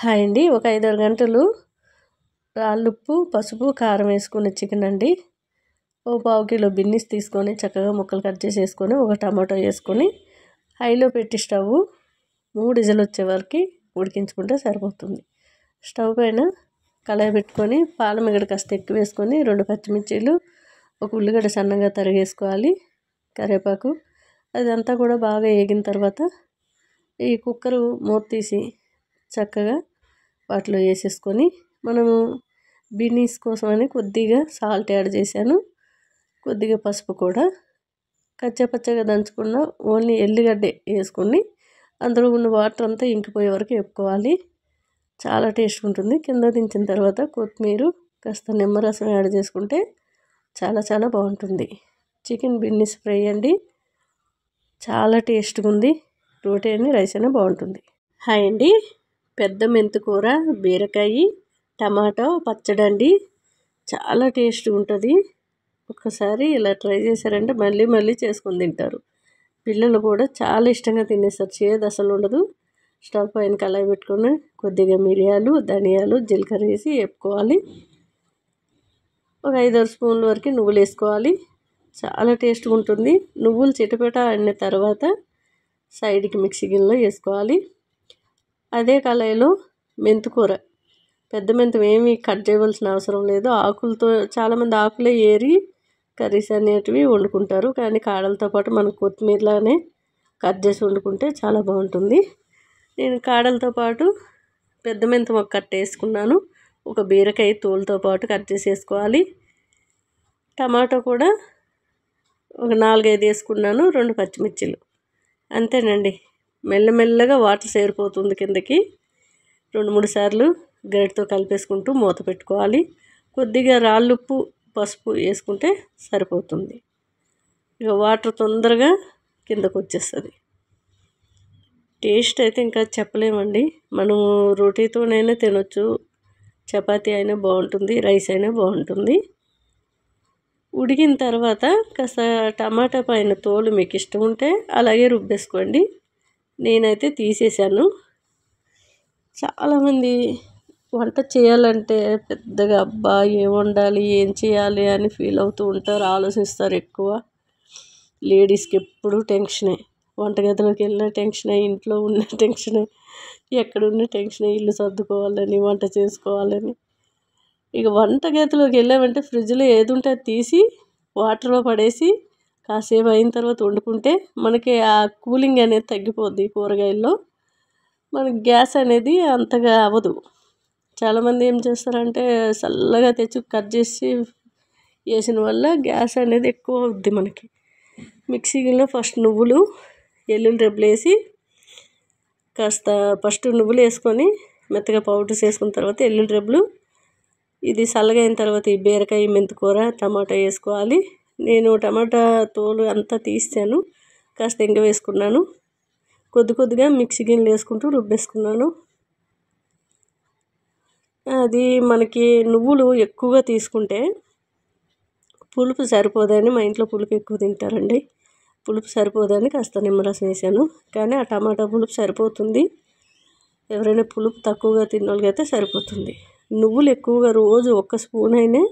Hi అండి. ఒక 5, 6 గంటలు రాళ్ళుప్పు, పసుపు, కారం వేసుకున్న చికెన్ అండి. ఓ పావు కిలో బిన్నిస్ తీసుకొని చక్కగా ముక్కలు కట్ చేసేసుకొని ఒక టమాటో వేసుకొని హైలో పెట్టి స్టవ్ 3 విజిల్ వచ్చే వరకు ఉడికించుకుంటే సరిపోతుంది. స్టవ్ పైన కళాయి పెట్టుకొని పాల మిగడ కాస్త ఎక్కువ వేసుకొని 2 పచ్చిమిర్చీలు, ఒక ఉల్లిగడ్డ సన్నగా తరిగేసుకోవాలి, కరివేపాకు. అదంతా కూడా బాగా వేగిన తర్వాత ఈ కుక్కరు మూత తీసి చక్కగా వాటిలో వేసేసుకొని మనము బిన్నీస్ కోసమని కొద్దిగా సాల్ట్ యాడ్ చేశాను, కొద్దిగా పసుపు కూడా. కచ్చపచ్చగా దంచుకున్న ఓన్లీ ఎల్లిగడ్డే వేసుకొని అందులో ఉన్న వాటర్ అంతా ఇంకిపోయే వరకు వేపుకోవాలి. చాలా టేస్ట్ ఉంటుంది. కింద దించిన తర్వాత కొత్తిమీర కాస్త నిమ్మరసం యాడ్ చేసుకుంటే చాలా చాలా బాగుంటుంది. చికెన్ బిన్నీస్ ఫ్రై అండి, చాలా టేస్ట్గా ఉంది. రోటీ అని రైస్ అయినా బాగుంటుంది. హాయ్ అండి. పెద్ద మెంతికూర, బీరకాయ, టమాటో పచ్చడి అండి, చాలా టేస్ట్గా ఉంటుంది. ఒక్కసారి ఇలా ట్రై చేశారంటే మళ్ళీ మళ్ళీ చేసుకొని తింటారు. పిల్లలు కూడా చాలా ఇష్టంగా తినేస్తారు, చేదు అసలు ఉండదు. స్టవ్ పైన కళాయి పెట్టుకొని కొద్దిగా మిరియాలు, ధనియాలు, జీలకర్ర వేసి వేపుకోవాలి. ఒక 5-6 స్పూన్ల వరకు నువ్వులు వేసుకోవాలి. చాలా టేస్ట్గా ఉంటుంది. నువ్వులు చిటపట అన్న తర్వాత సైడ్కి మిక్సీ గిన్నెలో వేసుకోవాలి. అదే కళాయిలో మెంతికూర, పెద్ద మెంతం ఏమీ కట్ చేయవలసిన అవసరం లేదు. ఆకులతో చాలామంది ఆకులే ఏరి కర్రీస్ అనేటివి వండుకుంటారు, కానీ కాడలతో పాటు మనం కొత్తిమీరలానే కట్ చేసి వండుకుంటే చాలా బాగుంటుంది. నేను కాడలతో పాటు పెద్ద మెంతం ఒక కట్ వేసుకున్నాను. ఒక బీరకాయ తోలుతో పాటు కట్ చేసి వేసుకోవాలి. టమాటో కూడా ఒక 4-5 వేసుకున్నాను, 2 పచ్చిమిర్చిలు. అంతేనండి. మెల్లమెల్లగా వాటర్ సేరిపోతుంది కిందకి. 2-3 సార్లు గరిటతో కలిపేసుకుంటూ మూత పెట్టుకోవాలి. కొద్దిగా రాళ్ళుప్పు, పసుపు వేసుకుంటే సరిపోతుంది. ఇక వాటర్ తొందరగా కిందకు వచ్చేస్తుంది. టేస్ట్ అయితే ఇంకా చెప్పలేమండి. మనం రోటీతోనైనా తినొచ్చు, చపాతీ అయినా బాగుంటుంది, రైస్ అయినా బాగుంటుంది. ఉడికిన తర్వాత కాస్త టమాటా పైన తోలు మీకు ఇష్టం ఉంటే అలాగే రుబ్బేసుకోండి. నేనైతే తీసేసాను. చాలామంది వంట చేయాలంటే పెద్దగా అబ్బా ఏం వండాలి, ఏం చేయాలి అని ఫీల్ అవుతూ ఉంటారు, ఆలోచిస్తారు ఎక్కువ. లేడీస్కి ఎప్పుడూ టెన్షనే. వంటగదిలోకి వెళ్ళిన టెన్షనే, ఇంట్లో ఉన్న టెన్షనే, ఎక్కడున్న టెన్షనే, ఇల్లు సర్దుకోవాలని, వంట చేసుకోవాలని. ఇక వంటగదిలోకి వెళ్ళామంటే ఫ్రిడ్జ్లో ఏది ఉంటే అది తీసి వాటర్లో పడేసి కాసేపు అయిన తర్వాత వండుకుంటే మనకి ఆ కూలింగ్ అనేది తగ్గిపోద్ది. కూరగాయల్లో మనకి గ్యాస్ అనేది అంతగా అవ్వదు. చాలామంది ఏం చేస్తారంటే చల్లగా తెచ్చి కట్ చేసి వేసిన వల్ల గ్యాస్ అనేది ఎక్కువ అవుద్ది మనకి. మిక్సీ గిన్నెలో ఫస్ట్ నువ్వులు, ఎల్లుల్లి రెబ్బలు వేసి కాస్త ఫస్ట్ నువ్వులు వేసుకొని మెత్తగా పౌడర్స్ వేసుకున్న తర్వాత ఎల్లుల్లి రెబ్బలు, ఇది చల్లగా అయిన తర్వాత ఈ బీరకాయ, మెంతికూర, టమాటా వేసుకోవాలి. నేను టమాటా తోలు అంతా తీసాను, కాస్త ఇంగ వేసుకున్నాను. కొద్దిగా మిక్సీ గిన్నెలు వేసుకుంటూ రుబ్బేసుకున్నాను. అది మనకి నువ్వులు ఎక్కువగా తీసుకుంటే పులుపు సరిపోదని, మా ఇంట్లో పులుపు ఎక్కువ తింటారండి, పులుపు సరిపోదని కాస్త నిమ్మరసం వేసాను. కానీ ఆ టమాటా పులుపు సరిపోతుంది. ఎవరైనా పులుపు తక్కువగా తిన్నోళ్ళకైతే సరిపోతుంది. నువ్వులు ఎక్కువగా రోజు 1 స్పూన్ అయినా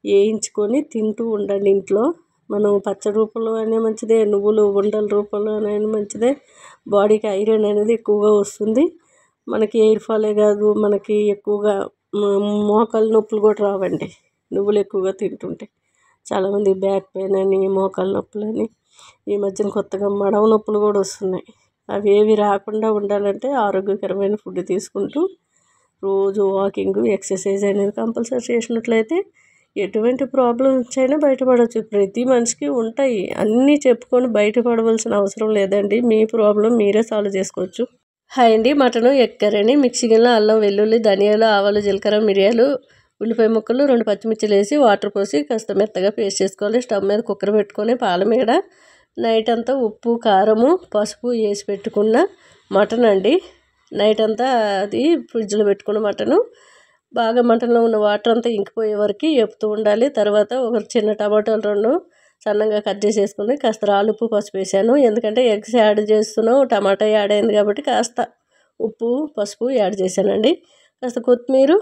వేయించుకొని తింటూ ఉండండి ఇంట్లో. మనం పచ్చడి రూపంలో అయినా మంచిదే, నువ్వులు ఉండల రూపంలో అయినా మంచిదే. బాడీకి ఐరన్ అనేది ఎక్కువగా వస్తుంది. మనకి ఎయిర్ ఫాలే కాదు, మనకి ఎక్కువగా మోకాలు నొప్పులు కూడా రావండి నువ్వులు ఎక్కువగా తింటుంటే. చాలామంది బ్యాక్ పెయిన్ అని, మోకాలు నొప్పులని, ఈ మధ్యన కొత్తగా మడమ నొప్పులు కూడా వస్తున్నాయి. అవి ఏవి రాకుండా ఉండాలంటే ఆరోగ్యకరమైన ఫుడ్ తీసుకుంటూ రోజు వాకింగ్, ఎక్సర్సైజ్ అనేది కంపల్సరీ చేసినట్లయితే ఎటువంటి ప్రాబ్లమ్స్ అయినా బయటపడవచ్చు. ప్రతి మనిషికి ఉంటాయి, అన్నీ చెప్పుకొని బయటపడవలసిన అవసరం లేదండి. మీ ప్రాబ్లం మీరే సాల్వ్ చేసుకోవచ్చు. హాయ్ అండి. Mutton, egg curry. మిక్సీ గిన్నెలో అల్లం, వెల్లుల్లి, ధనియాలు, ఆవాలు, జీలకర్ర, మిరియాలు, ఉల్లిపాయ ముక్కలు, 2 పచ్చిమిర్చిలు వేసి వాటర్ పోసి కాస్త మెత్తగా పేస్ట్ చేసుకోవాలి. స్టవ్ మీద కుక్కర్ పెట్టుకొని పాల మీద నైట్ అంతా ఉప్పు, కారము, పసుపు వేసి పెట్టుకున్న మటన్ అండి. నైట్ అంతా అది ఫ్రిడ్జ్లో పెట్టుకున్న మటను బాగా మటన్లో ఉన్న వాటర్ అంతా ఇంకిపోయే వరకు వేపుతూ ఉండాలి. తర్వాత ఒక చిన్న టమాటాలు 2 సన్నగా కట్ చేసేసుకుని కాస్త రాళ్ళుప్పు, పసుపు వేసాను. ఎందుకంటే ఎగ్స్ యాడ్ చేస్తున్నాం, టమాటా యాడ్ అయింది కాబట్టి కాస్త ఉప్పు పసుపు యాడ్ చేశానండి. కాస్త కొత్తిమీర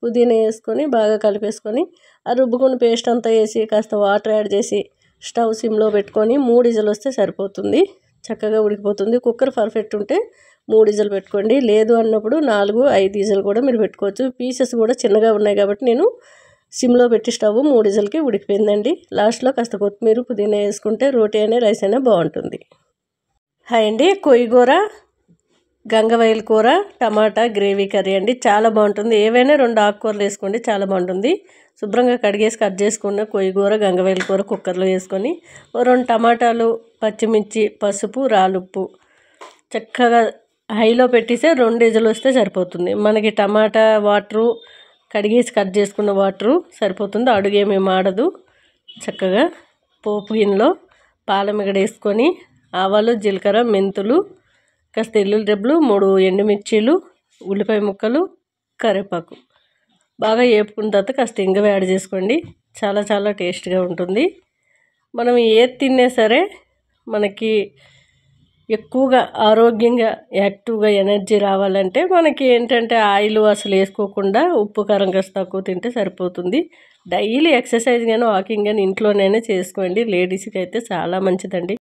పుదీనా వేసుకొని బాగా కలిపేసుకొని ఆ రుబ్బుకున్న పేస్ట్ అంతా వేసి కాస్త వాటర్ యాడ్ చేసి స్టవ్ సిమ్లో పెట్టుకొని 3 విజిల్ వస్తే సరిపోతుంది. చక్కగా ఉడికిపోతుంది. కుక్కర్ పర్ఫెక్ట్ ఉంటే 3 విజిల్ పెట్టుకోండి. లేదు అన్నప్పుడు 4, 5 విజిల్ కూడా మీరు పెట్టుకోవచ్చు. పీసెస్ కూడా చిన్నగా ఉన్నాయి కాబట్టి నేను సిమ్లో పెట్టి స్టవ్ 3 విజిల్కి ఉడికిపోయిందండి. లాస్ట్లో కాస్త కొత్తిమీర పుదీనా వేసుకుంటే రోటీ అయినా రైస్ అయినా బాగుంటుంది. హాయ్ అండి, కొయ్యగూర గంగవాయిల కూర టమాటా గ్రేవీ కర్రీ అండి. చాలా బాగుంటుంది. ఏవైనా 2 ఆకుకూరలు వేసుకోండి, చాలా బాగుంటుంది. శుభ్రంగా కడిగేసి కట్ చేసుకున్న కొయ్యగూర గంగవాయిల కూర కుక్కర్లో వేసుకొని 2 టమాటాలు, పచ్చిమిర్చి, పసుపు, రాలుప్పు చక్కగా హైలో పెట్టేసి 2 విజిల్ వస్తే సరిపోతుంది. మనకి టమాటా వాటరు కడిగేసి కట్ చేసుకున్న వాటరు సరిపోతుంది. అడుగేమీ మాడదు. చక్కగా పోపు గిన్నెలో పాలమిగడ వేసుకొని ఆవాలు, జీలకర్ర, మెంతులు, కాస్త ఎల్లుల్లి రెబ్బలు, 3 ఎండుమిర్చీలు, ఉల్లిపాయ ముక్కలు, కరివేపాకు బాగా వేపుకున్న తర్వాత కాస్త ఇంగువ యాడ్ చేసుకోండి. చాలా చాలా టేస్ట్గా ఉంటుంది. మనం ఏది తిన్నా సరే మనకి ఎక్కువగా ఆరోగ్యంగా యాక్టివ్గా ఎనర్జీ రావాలంటే మనకి ఏంటంటే ఆయిల్ అసలు వేసుకోకుండా ఉప్పు కారం కాస్త తక్కువ తింటే సరిపోతుంది. డైలీ ఎక్సర్సైజ్ కానీ వాకింగ్ కానీ ఇంట్లోనైనా చేసుకోండి. లేడీస్కి అయితే చాలా మంచిదండి.